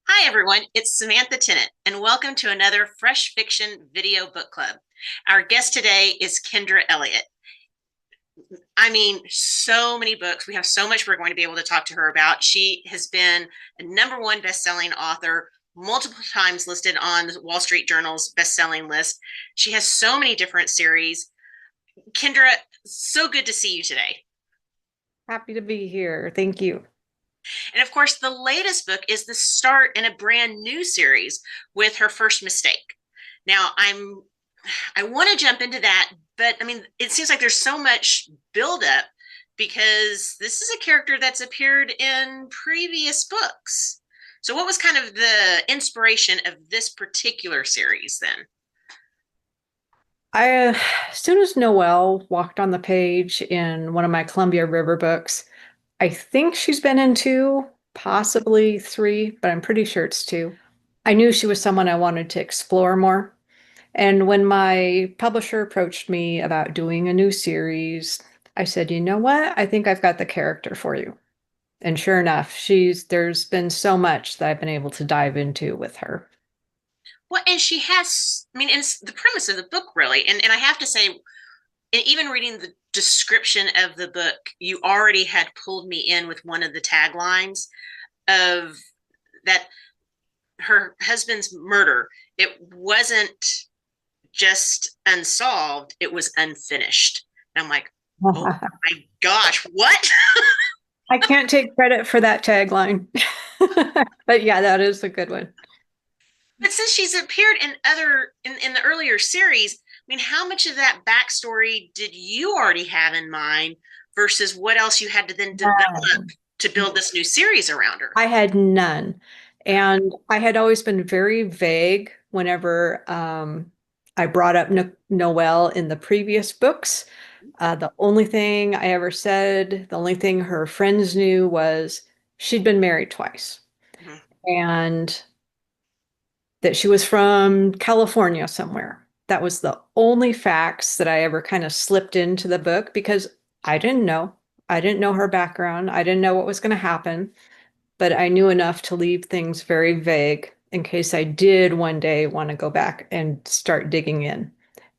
Hi, everyone. It's Samantha Tennant, and welcome to another Fresh Fiction Video Book Club. Our guest today is Kendra Elliot. I mean, so many books. We have so much we're going to be able to talk to her about. She has been a number one best-selling author, multiple times listed on the Wall Street Journal's best-selling list. She has so many different series. Kendra, so good to see you today. Happy to be here. Thank you. And of course, the latest book is the start in a brand new series with Her First Mistake. Now, I want to jump into that, but I mean, it seems like there's so much buildup because this is a character that's appeared in previous books. So, what was kind of the inspiration of this particular series then? As soon as Noelle walked on the page in one of my Columbia River books, I think she's been in two, possibly three, but I'm pretty sure it's two. I knew she was someone I wanted to explore more. And when my publisher approached me about doing a new series, I said, you know what? I think I've got the character for you. And sure enough, there's been so much that I've been able to dive into with her. Well, and she has, I mean, it's the premise of the book, really. And I have to say, and even reading the description of the book, you already had pulled me in with one of the taglines of that her husband's murder. It wasn't just unsolved, it was unfinished. And I'm like, oh my gosh, what? I can't take credit for that tagline. But yeah, that is a good one. But since she's appeared in in the earlier series, I mean, how much of that backstory did you already have in mind versus what else you had to then develop None. to build this new series around her? I had none. And I had always been very vague whenever I brought up Noelle in the previous books. The only thing I ever said, the only thing her friends knew was she'd been married twice Mhm. and that she was from California somewhere. That was the only facts that I ever kind of slipped into the book because I didn't know. I didn't know her background. I didn't know what was going to happen, but I knew enough to leave things very vague in case I did one day want to go back and start digging in.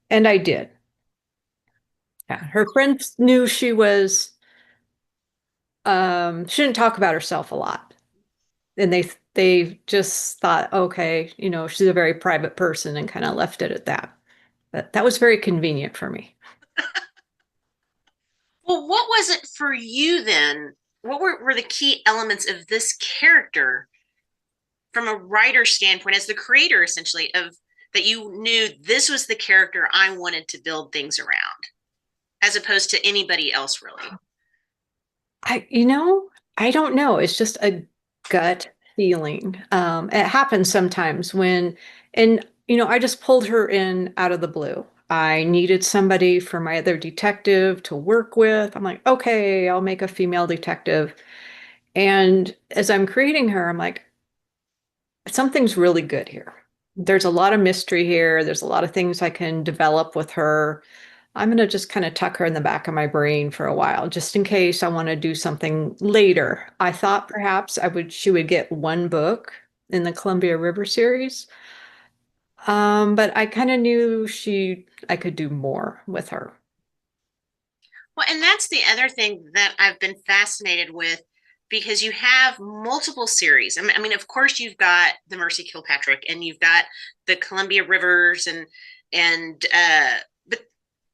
And I did. Yeah. Her friends knew she didn't talk about herself a lot. And they just thought, okay, she's a very private person and kind of left it at that. But that was very convenient for me. Well, what was it for you then? What were the key elements of this character from a writer standpoint, as the creator essentially of that you knew this was the character I wanted to build things around, as opposed to anybody else, really? I, you know, I don't know. It's just a gut feeling. It happens sometimes and I just pulled her in out of the blue. I needed somebody for my other detective to work with. I'm like, okay, I'll make a female detective. And as I'm creating her, I'm like, something's really good here. There's a lot of mystery here. There's a lot of things I can develop with her. I'm going to just kind of tuck her in the back of my brain for a while, just in case I want to do something later. I thought perhaps she would get one book in the Columbia River series. But I kind of knew I could do more with her. Well, and that's the other thing that I've been fascinated with because you have multiple series. I mean, of course, you've got the Mercy Kilpatrick and you've got the Columbia Rivers and but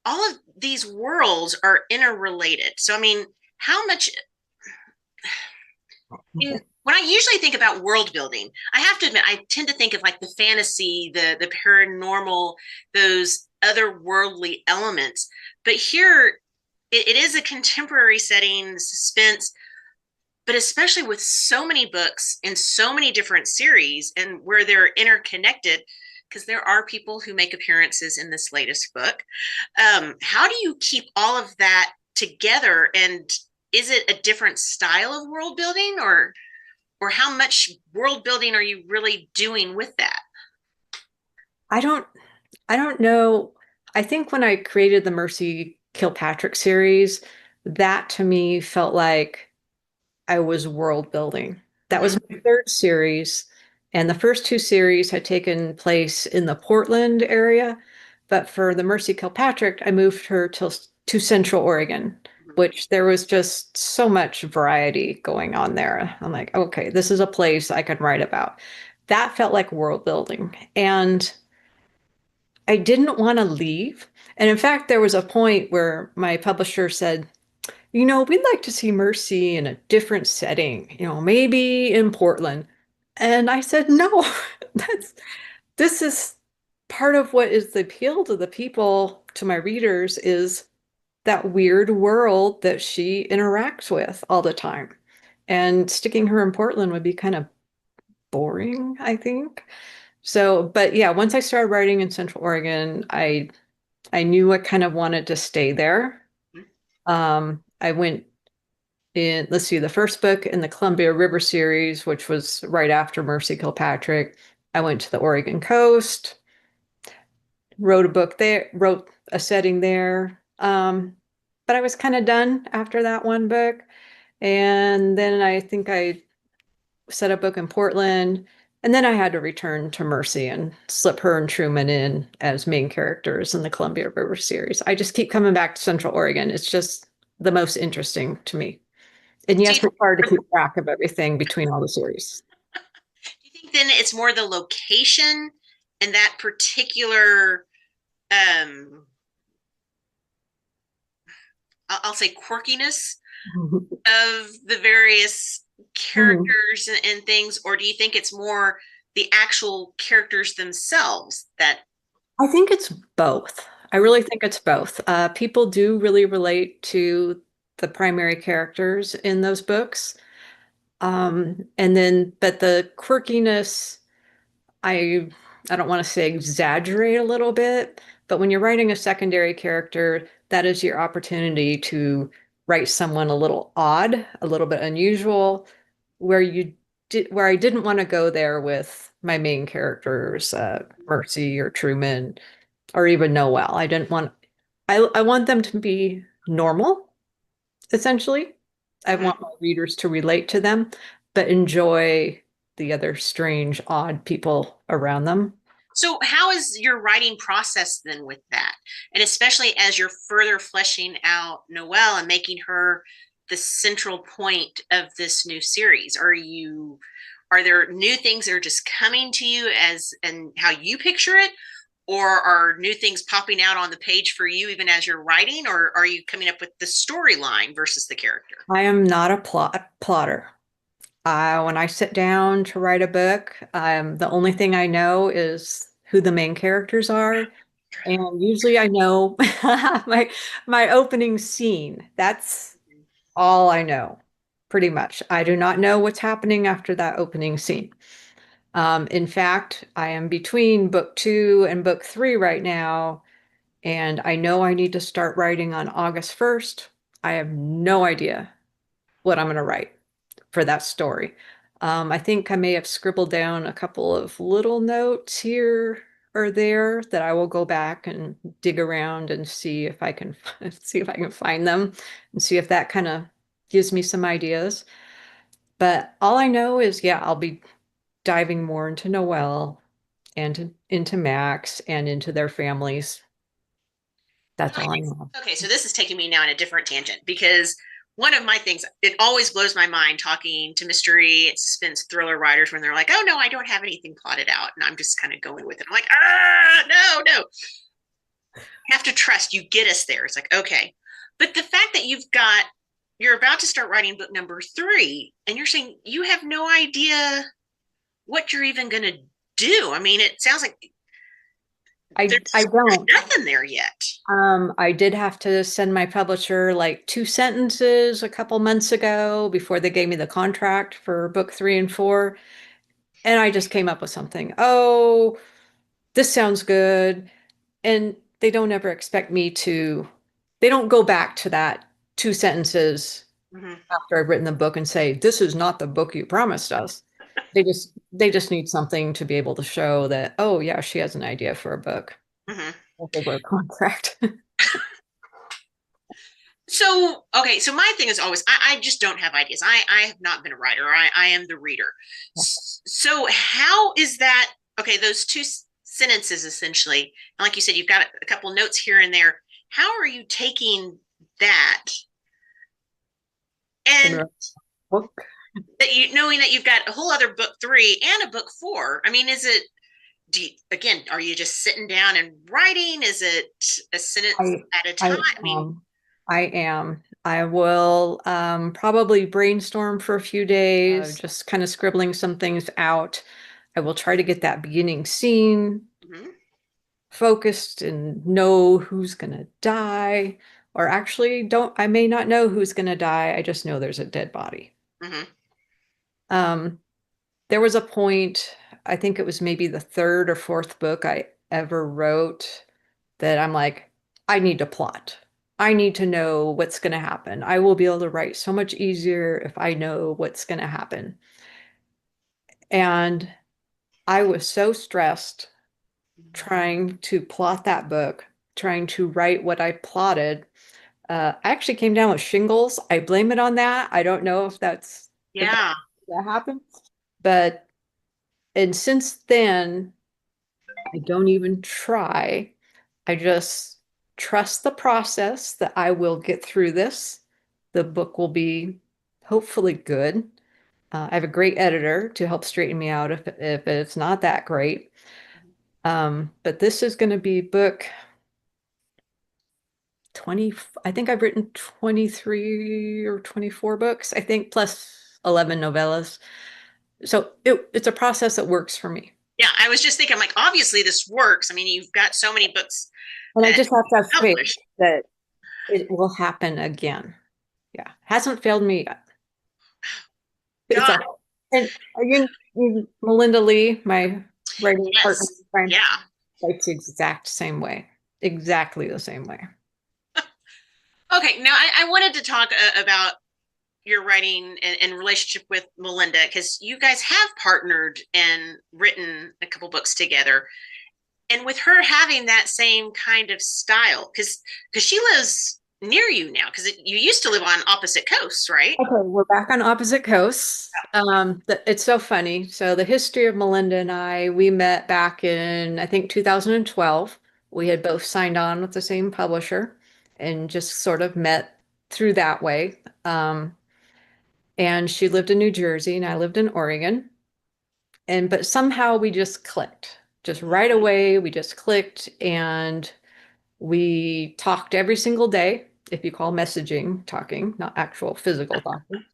all of these worlds are interrelated. So, I mean, how much when I usually think about world building, I have to admit I tend to think of like the fantasy, the paranormal, those otherworldly elements. But here, it is a contemporary setting, suspense, but especially with so many books in so many different series and where they're interconnected, because there are people who make appearances in this latest book. How do you keep all of that together? And is it a different style of world building, or how much world building are you really doing with that? I don't I don't know. I think when I created the Mercy Kilpatrick series, that to me felt like I was world building. That was Mm-hmm. my third series. And the first two series had taken place in the Portland area. But for the Mercy Kilpatrick, I moved her to Central Oregon, which there was just so much variety going on there. I'm like, okay, this is a place I could write about. That felt like world building. And I didn't want to leave. And in fact, there was a point where my publisher said, we'd like to see Mercy in a different setting, maybe in Portland. And I said, no, that's this is part of what is the appeal to the people, to my readers, is that weird world that she interacts with all the time. And sticking her in Portland would be kind of boring, I think. So, but yeah, once I started writing in Central Oregon, I knew I kind of wanted to stay there. I went in, let's see, the first book in the Columbia River series, which was right after Mercy Kilpatrick. I went to the Oregon coast, wrote a book there, wrote a setting there. But I was kind of done after that one book. And then I think I set a book in Portland. And then I had to return to Mercy and slip her and Truman in as main characters in the Columbia River series. I just keep coming back to Central Oregon. It's just the most interesting to me. And Do you, yes, it's hard to keep track of everything between all the series. do you think then it's more the location and that particular, um, I'll say quirkiness of the various Mhm. characters and things, or do you think it's more the actual characters themselves that? I think it's both. I really think it's both. People do really relate to the primary characters in those books. And then, but the quirkiness, I I don't want to say exaggerate a little bit, but when you're writing a secondary character, that is your opportunity to write someone a little odd, a little bit unusual, where I didn't want to go there with my main characters, Mercy or Truman or even Noelle. I want them to be normal, essentially. I Mhm. want my readers to relate to them, but enjoy the other strange, odd people around them. So, how is your writing process then with that? And especially as you're further fleshing out Noelle and making her the central point of this new series, are there new things that are just coming to you as and how you picture it? Or are new things popping out on the page for you even as you're writing, or are you coming up with the storyline versus the character? I am not a plotter. When I sit down to write a book, the only thing I know is who the main characters are. And usually I know my my opening scene. That's all I know, pretty much. I do not know what's happening after that opening scene. In fact, I am between book two and book three right now, and I know I need to start writing on August 1st. I have no idea what I'm going to write for that story. I think I may have scribbled down a couple of little notes here or there that I will go back and dig around and see if I can see if I can find them and see if that kind of gives me some ideas. But all I know is, yeah, I'll be diving more into Noelle and into Max and into their families. That's all I know. Okay, so this is taking me now in a different tangent because one of my things, it always blows my mind talking to mystery and suspense thriller writers when they're like, oh no, I don't have anything plotted out. And I'm just kind of going with it. I'm like, no, no. You have to trust you get us there. It's like, okay. But the fact that you're about to start writing book number three, and you're saying you have no idea what you're even going to do. I mean, it sounds like I there's don't. nothing there yet. I did have to send my publisher like two sentences a couple months ago before they gave me the contract for book three and four. And I just came up with something. Oh, this sounds good. And they don't ever expect me to, they don't go back to that two sentences Mm-hmm. after I've written the book and say, this is not the book you promised us. They just need something to be able to show that, oh yeah, she has an idea for a book. Mm-hmm. If they were a contract. So, okay, so my thing is always I just don't have ideas. I have not been a writer. I am the reader. So how is that? Okay, those two sentences essentially, and like you said, you've got a couple notes here and there. How are you taking that And and wrote a book. that you knowing that you've got a whole other book three and a book four? I mean, is it do you, again, are you just sitting down and writing? Is it a sentence I at a I time? I mean, am. I am. I will probably brainstorm for a few days, just kind of scribbling some things out. I will try to get that beginning scene mhm, focused and know who's gonna die. Or actually, don't I may not know who's gonna die. I just know there's a dead body. mhm, Um, there was a point, I think it was maybe the third or fourth book I ever wrote that I'm like, I need to plot. I need to know what's going to happen. I will be able to write so much easier if I know what's going to happen. And I was so stressed trying to plot that book, trying to write what I plotted. I actually came down with shingles. I blame it on that. I don't know if yeah. that happened, but and since then, I don't even try. I just trust the process that I will get through this. The book will be hopefully good. I have a great editor to help straighten me out if it's not that great. But this is going to be book 20. I think I've written 23 or 24 books, I think, plus 11 novellas. So it's a process that works for me. Yeah, I was just thinking, like, obviously this works. I mean, you've got so many books And I that just have to have faith published. that it will happen again. Yeah, hasn't failed me yet. It's God, a and Melinda Leigh, my writing partner, yes, friend, yeah. writes the exact same way, exactly the same way. Okay, now I wanted to talk about your writing and relationship with Melinda because you guys have partnered and written a couple books together, and with her having that same kind of style, because she lives near you now, because you used to live on opposite coasts, right? Okay, we're back on opposite coasts. It's so funny. So the history of Melinda and I, we met back in, I think, 2012. We had both signed on with the same publisher and just sort of met through that way. And she lived in New Jersey and I lived in Oregon. And but somehow we just clicked. Just right away, we just clicked and we talked every single day, if you call messaging talking, not actual physical talking.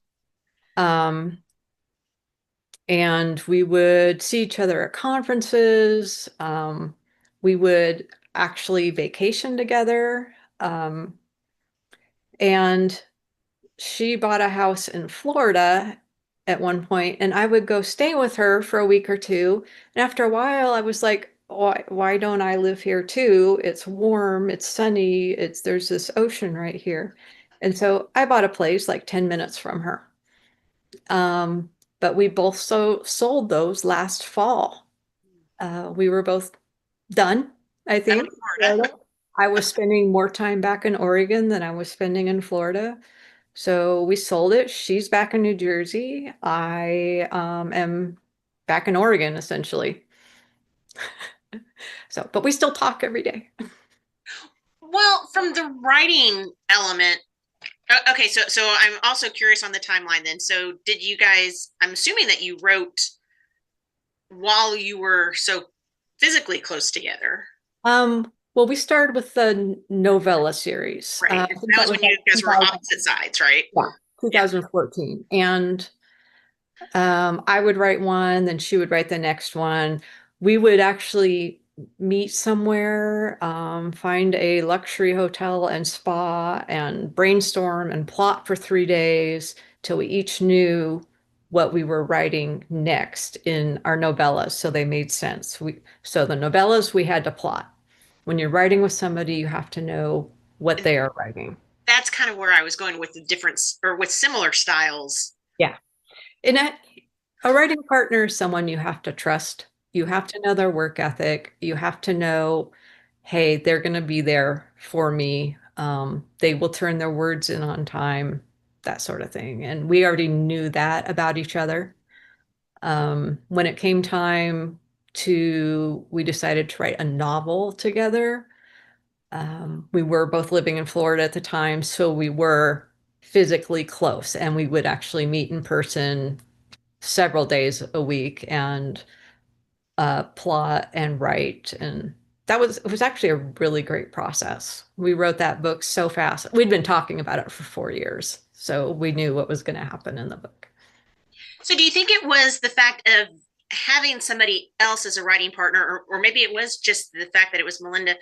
Um, and we would see each other at conferences. We would actually vacation together. And she bought a house in Florida at one point, and I would go stay with her for a week or two. And after a while, I was like, why don't I live here too? It's warm, it's sunny, there's this ocean right here. And so I bought a place like 10 minutes from her. Um, but we both sold those last fall. We were both done, I I'm in think. Florida. Florida. I was spending more time back in Oregon than I was spending in Florida. So we sold it. She's back in New Jersey. I am back in Oregon, essentially. So, but we still talk every day. Well, from the writing element, okay, so I'm also curious on the timeline then. So did you guys, I'm assuming that you wrote while you were so physically close together, Well, we started with the novella series. right? I think That that was was when like you guys were on 2000, opposite sides, right? yeah, Yeah. 2014. And I would write one, then she would write the next one. We would actually meet somewhere, find a luxury hotel and spa, and brainstorm and plot for 3 days till we each knew what we were writing next in our novellas, so they made sense. So the novellas we had to plot. When you're writing with somebody, you have to know what And they are writing. that's kind of where I was going with the difference or with similar styles. Yeah. And a writing partner is someone you have to trust. You have to know their work ethic. You have to know, hey, they're going to be there for me. They will turn their words in on time, that sort of thing. And we already knew that about each other. When it came time we decided to write a novel together. We were both living in Florida at the time, so we were physically close and we would actually meet in person several days a week and plot and write. And it was actually a really great process. We wrote that book so fast. We'd been talking about it for 4 years, so we knew what was going to happen in the book. So do you think it was the fact of having somebody else as a writing partner, or maybe it was just the fact that it was Melinda,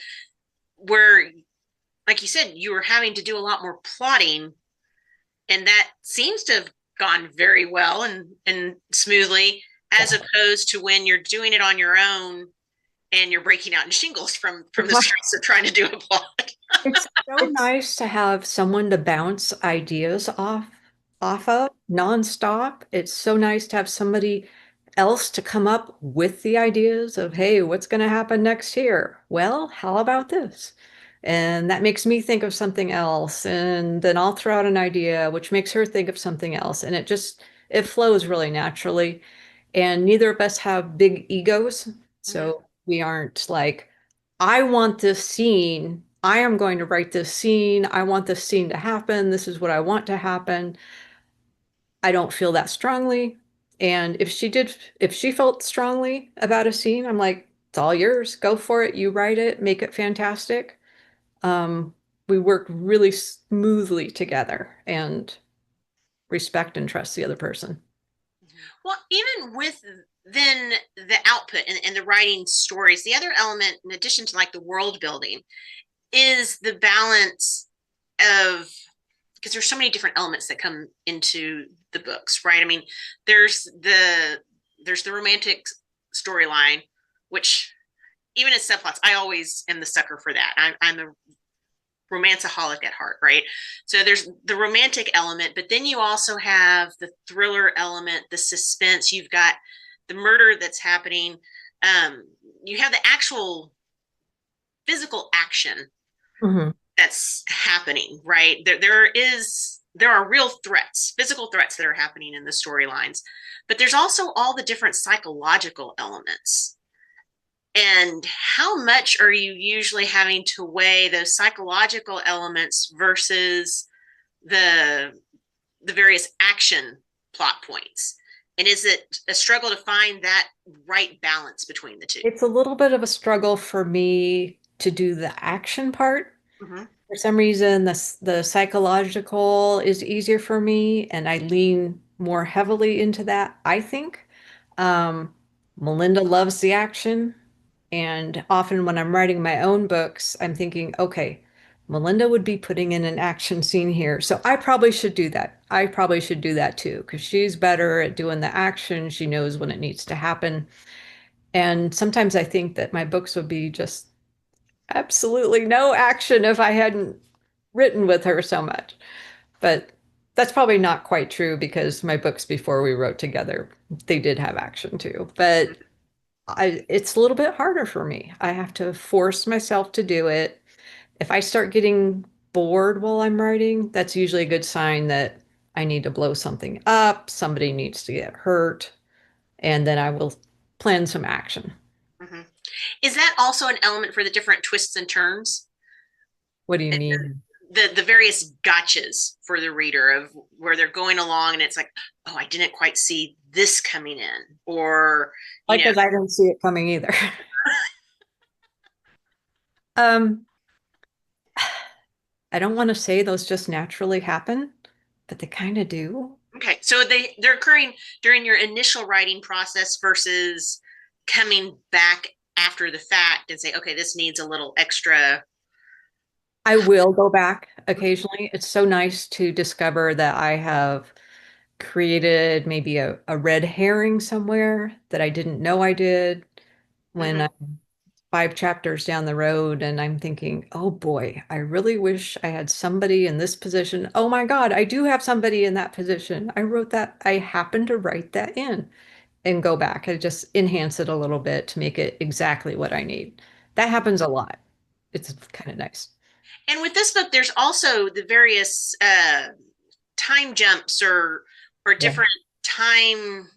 where, like you said, you were having to do a lot more plotting, and that seems to have gone very well and smoothly, as opposed to when you're doing it on your own and you're breaking out in shingles from the stress of trying to do a plot. It's so nice to have someone to bounce ideas off of nonstop. It's so nice to have somebody else to come up with the ideas of, hey, what's going to happen next here? Well, how about this? And that makes me think of something else. And then I'll throw out an idea, which makes her think of something else. And it flows really naturally. And neither of us have big egos. Mm-hmm. So we aren't like, I want this scene. I am going to write this scene. I want this scene to happen. This is what I want to happen. I don't feel that strongly. And if she felt strongly about a scene, I'm like, it's all yours. Go for it. You write it, make it fantastic. Um, we work really smoothly together and respect and trust the other person. Well, even with then the output and the writing stories, the other element, in addition to like the world building, is the balance of, because there's so many different elements that come into the books, right? I mean, there's the there's the romantic storyline, which even as subplots, I always am the sucker for that. I'm a romanceaholic at heart, right? So there's the romantic element, but then you also have the thriller element, the suspense. You've got the murder that's happening. You have the actual physical action Mhm. that's happening, right? There are real threats, physical threats that are happening in the storylines, but there's also all the different psychological elements. And how much are you usually having to weigh those psychological elements versus the the various action plot points? And is it a struggle to find that right balance between the two? It's a little bit of a struggle for me to do the action part. Mm-hmm. For some reason, the psychological is easier for me, and I lean more heavily into that, I think. Um, Melinda loves the action, and often when I'm writing my own books, I'm thinking, okay, Melinda would be putting in an action scene here, so I probably should do that. I probably should do that too, because she's better at doing the action. She knows when it needs to happen. And sometimes I think that my books would be just absolutely no action if I hadn't written with her so much. But that's probably not quite true because my books before we wrote together, they did have action too. But it's a little bit harder for me. I have to force myself to do it. If I start getting bored while I'm writing, that's usually a good sign that I need to blow something up, somebody needs to get hurt, and then I will plan some action. Mm-hmm. Is that also an element for the different twists and turns? What do you mean? The various gotchas for the reader of where they're going along and it's like, oh, I didn't quite see this coming in, or you Like, know. because I didn't see it coming either. Um, I don't want to say those just naturally happen, but they kind of do. Okay, so they're occurring during your initial writing process versus coming back after the fact and say, okay, this needs a little extra. I will go back occasionally. It's so nice to discover that I have created maybe a red herring somewhere that I didn't know I did when Mm-hmm, I'm 5 chapters down the road and I'm thinking, oh boy, I really wish I had somebody in this position. Oh my God, I do have somebody in that position. I wrote that, I happened to write that in and go back and just enhance it a little bit to make it exactly what I need. That happens a lot. It's kind of nice. And with this book, there's also the various time jumps or Yeah. different time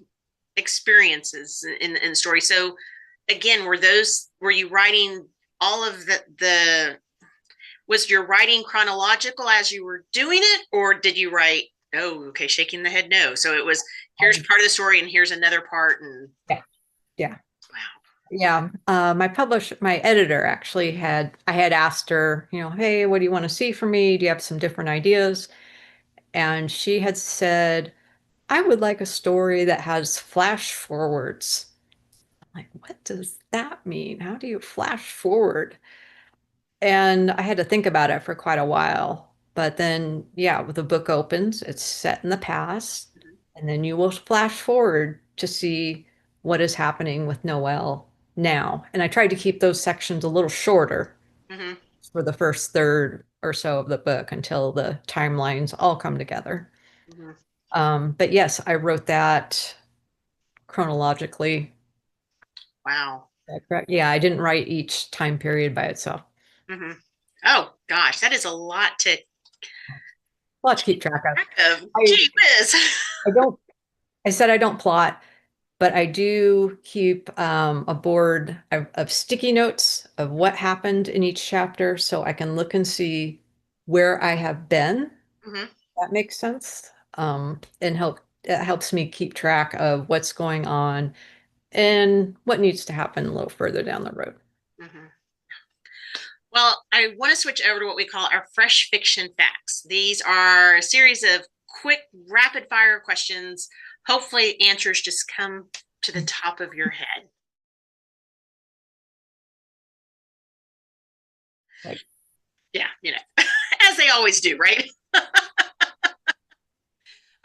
experiences in the story. So again, were you writing all of the was your writing chronological as you were doing it, or did you write, oh, okay, shaking the head no. So it was, here's Um, part of the story and here's another part, and yeah. Yeah. wow. Yeah. My editor actually I had asked her, hey, what do you want to see from me? Do you have some different ideas? And she had said, I would like a story that has flash forwards. I'm like, what does that mean? How do you flash forward? And I had to think about it for quite a while. But then, yeah, the book opens, it's set in the past, and then you will flash forward to see what is happening with Noelle now. And I tried to keep those sections a little shorter Mm-hmm, for the first third or so of the book until the timelines all come together. mm-hmm. But yes, I wrote that chronologically. Wow. Correct. Yeah, I didn't write each time period by itself. Mm-hmm. Oh gosh, that is a lot to A lot to keep track of. track of. I Gee whiz. I don't I said I don't plot, but I do keep a board of sticky notes of what happened in each chapter so I can look and see where I have been. Mm-hmm, That makes sense. And it helps me keep track of what's going on and what needs to happen a little further down the road. mm-hmm. Well, I want to switch over to what we call our fresh fiction facts. These are a series of quick, rapid fire questions. Hopefully, answers just come to the top of your head. Like, Yeah, as they always do, right?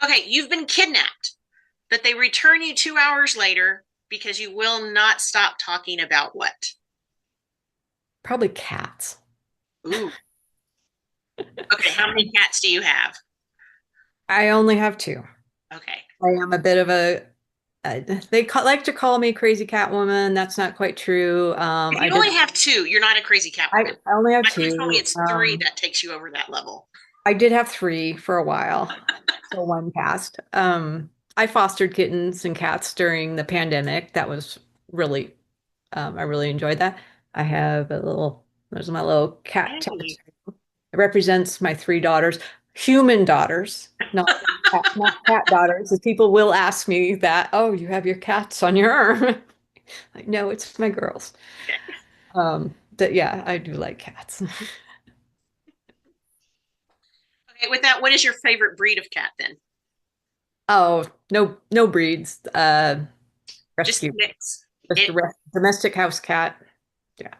Okay, you've been kidnapped, but they return you 2 hours later because you will not stop talking about what? probably cats. Ooh, okay. How many cats do you have? I only have two. Okay. I am a bit of uh, like to call me crazy cat woman. That's not quite true. If you only have two, you're not a crazy cat woman. I only have My friends told me two. it's three that takes you over that level. I did have three for a while, so one passed. I fostered kittens and cats during the pandemic. That was really, I really enjoyed that. I have there's my little cat Hey. tattoo. It represents my three daughters, human daughters, not cat daughters. As people will ask me that, oh, you have your cats on your arm. Like, no, it's my girls. But yeah, I do like cats. Okay, with that, what is your favorite breed of cat then? Oh, no, no breeds. Just Rescue, mix. just It, a domestic house cat. Yeah,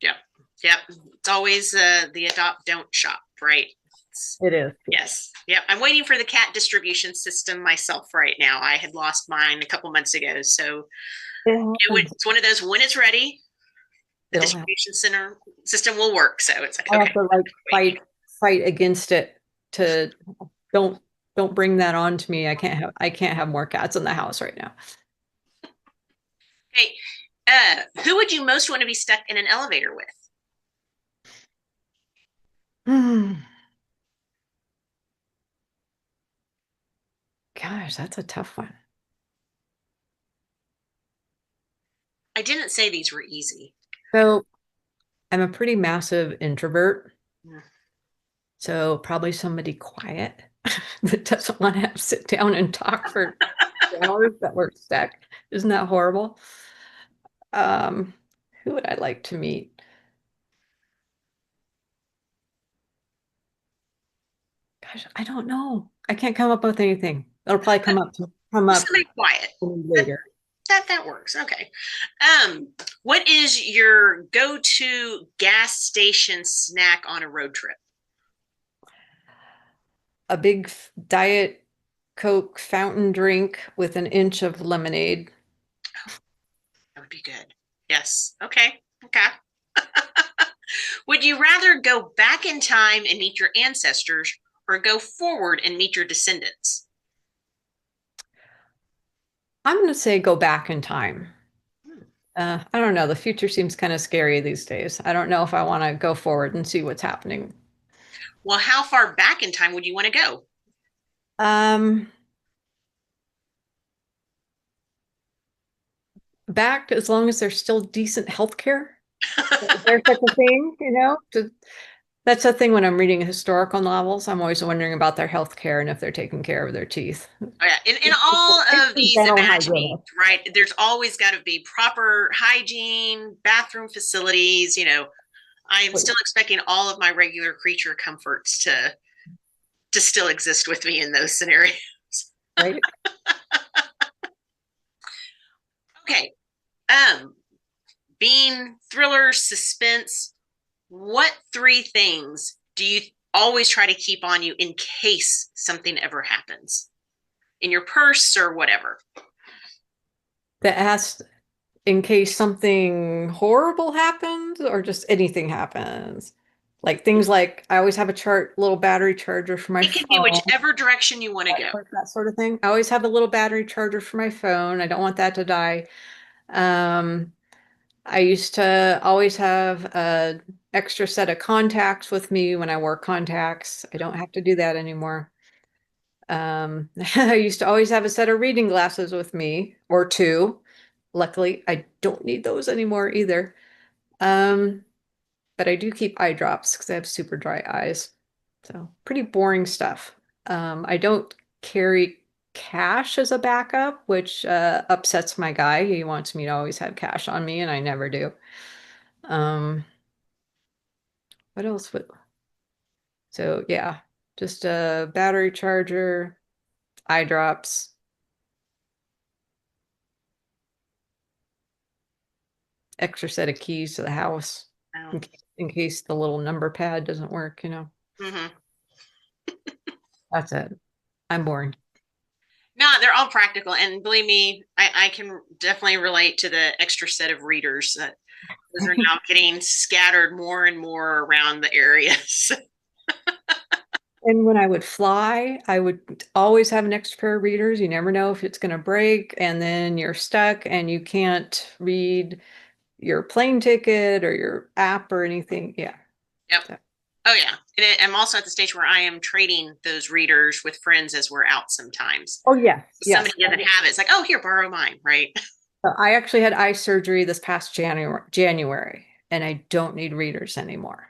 yep, yep. It's always the adopt, don't shop, right? It's, it is. yes, yep. I'm waiting for the cat distribution system myself right now. I had lost mine a couple months ago, so It happens. it's one of those. When it's ready, the It'll happen. distribution center system will work. So it's like, I okay, have to like wait. fight against it to don't don't bring that on to me. I can't have more cats in the house right now. Hey, who would you most want to be stuck in an elevator with? Hmm. Gosh, that's a tough one. I didn't say these were easy. So I'm a pretty massive introvert, Mm. so probably somebody quiet that doesn't want to have sit down and talk for hours that we're stuck. Isn't that horrible? Um, who would I like to meet? Gosh, I don't know. I can't come up with anything. It'll probably come Just up somebody quiet. That, later. that works. Okay. What is your go-to gas station snack on a road trip? A big Diet Coke fountain drink with an inch of lemonade. That would be good. Yes. Okay. Okay. Would you rather go back in time and meet your ancestors or go forward and meet your descendants? I'm going to say go back in time. Hmm. I don't know. The future seems kind of scary these days. I don't know if I want to go forward and see what's happening. Well, how far back in time would you want to go? Um, Back as long as there's still decent healthcare. Is there such a thing, that's the thing when I'm reading historical novels. I'm always wondering about their health care and if they're taking care of their teeth. Oh, yeah. In all of these Dental imaginings, hygienist. right, there's always got to be proper hygiene, bathroom facilities. I'm still expecting all of my regular creature comforts to still exist with me in those scenarios. Right? Okay. Being thriller, suspense, what three things do you always try to keep on you in case something ever happens in your purse or whatever? That has in case something horrible happens or just anything happens. Like things like I always have a little battery charger for my It can be phone, whichever direction you want to go. that sort of thing. I always have a little battery charger for my phone. I don't want that to die. Um, I used to always have a extra set of contacts with me when I wore contacts. I don't have to do that anymore. I used to always have a set of reading glasses with me or two. Luckily, I don't need those anymore either. Um, but I do keep eye drops because I have super dry eyes. So pretty boring stuff. I don't carry cash as a backup, which upsets my guy. He wants me to always have cash on me, and I never do. Um, what else would, so yeah, just a battery charger, eye drops, extra set of keys to the house Oh. in case the little number pad doesn't work. Mm-hmm. That's it. I'm boring. No, they're all practical. And believe me, I can definitely relate to the extra set of readers that those are now getting scattered more and more around the areas. And when I would fly, I would always have an extra pair of readers. You never know if it's going to break, and then you're stuck and you can't read your plane ticket or your app or anything. Yeah. Yep. So- Oh, yeah. I'm also at the stage where I am trading those readers with friends as we're out sometimes. Oh, yes. If somebody Yes. doesn't have it, it's like, oh, here, borrow mine, right? I actually had eye surgery this past January, and I don't need readers anymore.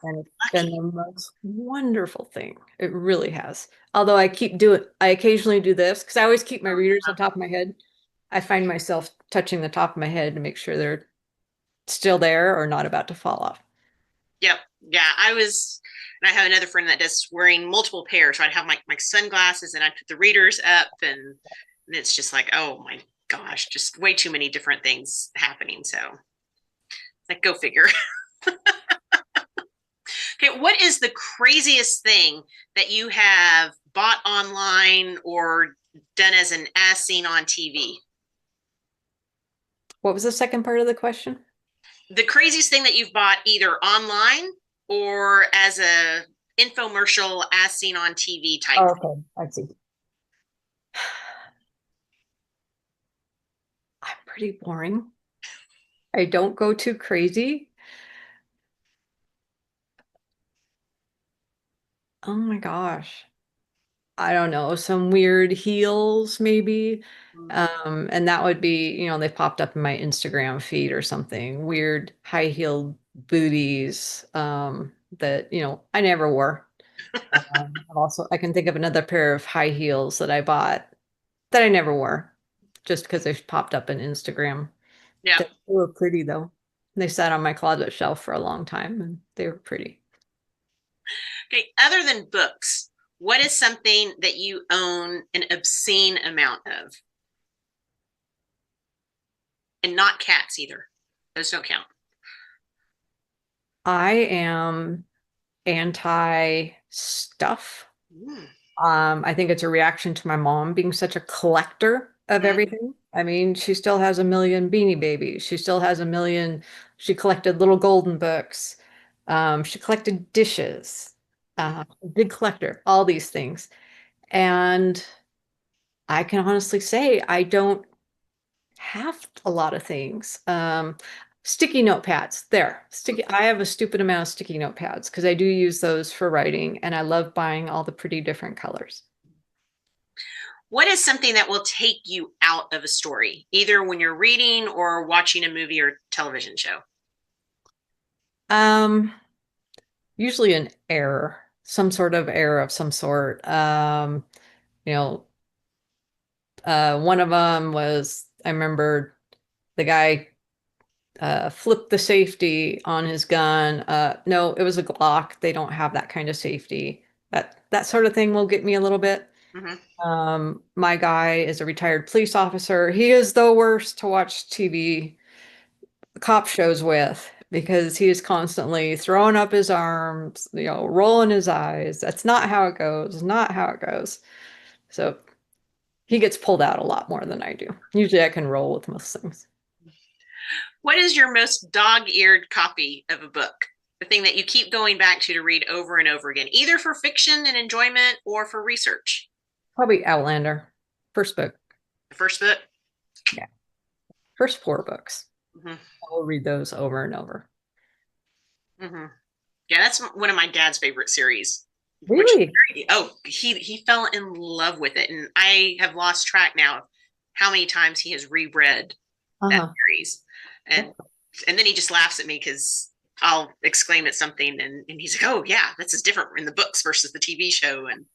And it's been Lucky. the most wonderful thing. It really has. Although I occasionally do this because I always keep my readers on top of my head. I find myself touching the top of my head to make sure they're still there or not about to fall off. Yep. Yeah. And I have another friend that does wearing multiple pairs. So I'd have my sunglasses and I'd put the readers up and it's just like, oh my gosh, just way too many different things happening. So like, go figure. Okay. What is the craziest thing that you have bought online or done as seen on TV? What was the second part of the question? The craziest thing that you've bought either online or as a infomercial as seen on TV type. Oh, okay, I see. I'm pretty boring. I don't go too crazy. Oh my gosh. I don't know, some weird heels maybe. And that would be, they popped up in my Instagram feed or something. Weird high-heeled booties that, I never wore. I can think of another pair of high heels that I bought that I never wore just because they popped up in Instagram. Yeah. They were pretty though. They sat on my closet shelf for a long time and they were pretty. Okay. Other than books, what is something that you own an obscene amount of? And not cats either. Those don't count. I am anti stuff. Mm. I think it's a reaction to my mom being such a collector of Mm. everything. I mean, she still has a million Beanie Babies. She still has a million. She collected little golden books. She collected dishes. Big collector, all these things. And I can honestly say I don't have a lot of things. Sticky notepads. There. Sticky. I have a stupid amount of sticky notepads because I do use those for writing, and I love buying all the pretty different colors. What is something that will take you out of a story, either when you're reading or watching a movie or television show? Um, Usually an error, some sort of error of some sort. You know, one of them was I remember the guy flipped the safety on his gun. No, it was a Glock. They don't have that kind of safety. That sort of thing will get me a little bit. Mm-hmm. My guy is a retired police officer. He is the worst to watch TV cop shows with because he is constantly throwing up his arms, rolling his eyes. That's not how it goes. Not how it goes. So he gets pulled out a lot more than I do. Usually I can roll with most things. What is your most dog-eared copy of a book? The thing that you keep going back to read over and over again, either for fiction and enjoyment or for research. Probably Outlander. First book. The first book. Yeah. First four books. Mm-hmm. I will read those over and over. Mm-hmm. Yeah, that's one of my dad's favorite series. Which Really? he fell in love with it, and I have lost track now of how many times he has reread that Uh-huh. series, and then he just laughs at me because I'll exclaim at something, and he's like, "Oh yeah, this is different in the books versus the TV show." And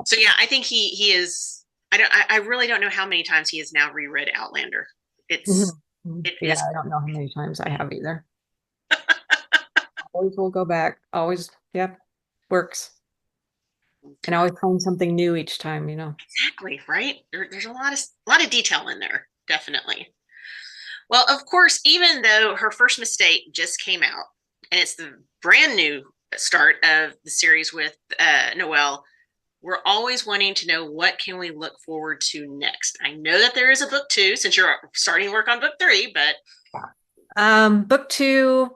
so yeah, I think he is. I really don't know how many times he has now reread Outlander. Mhm. Mhm. It Yeah, is I don't know how many times I have either. Always will go back. Always, yeah, works. And I always find something new each time. exactly right. There's a lot of detail in there, definitely. Well, of course, even though her first mistake just came out, and it's the brand new start of the series with Noelle, we're always wanting to know what can we look forward to next. I know that there is a book two since you're starting work on book three, but Book two,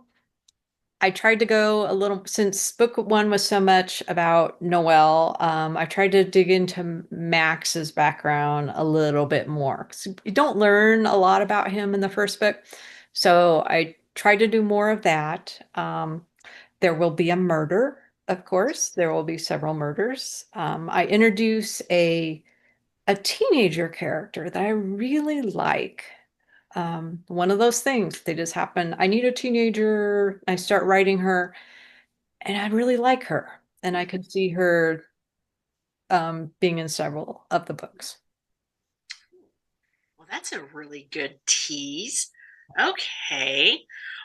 I tried to go a little since book one was so much about Noelle. I tried to dig into Max's background a little bit more 'cause you don't learn a lot about him in the first book. So I tried to do more of that. There will be a murder, of course. There will be several murders. I introduce a teenager character that I really like. One of those things, they just happen. I need a teenager. I start writing her, and I really like her, and I can see her being in several of the books. well, that's a really good tease. Okay.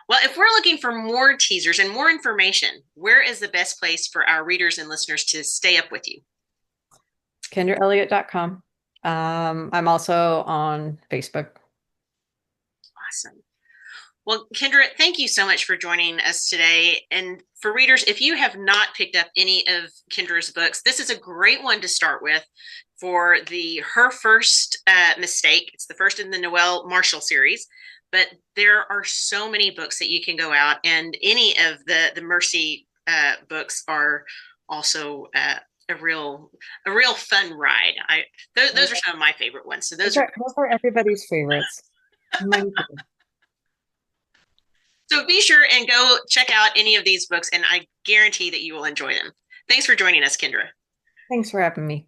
Well, if we're looking for more teasers and more information, where is the best place for our readers and listeners to stay up with you? KendraElliot.com. I'm also on Facebook. Awesome. Well, Kendra, thank you so much for joining us today. And for readers, if you have not picked up any of Kendra's books, this is a great one to start with for the her first mistake. It's the first in the Noelle Marshall series, but there are so many books that you can go out, and any of the Mercy books are also a real fun ride. Those are some of my favorite ones. So those are Those are everybody's favorites. Mine too. So be sure and go check out any of these books, and I guarantee that you will enjoy them. Thanks for joining us, Kendra. Thanks for having me.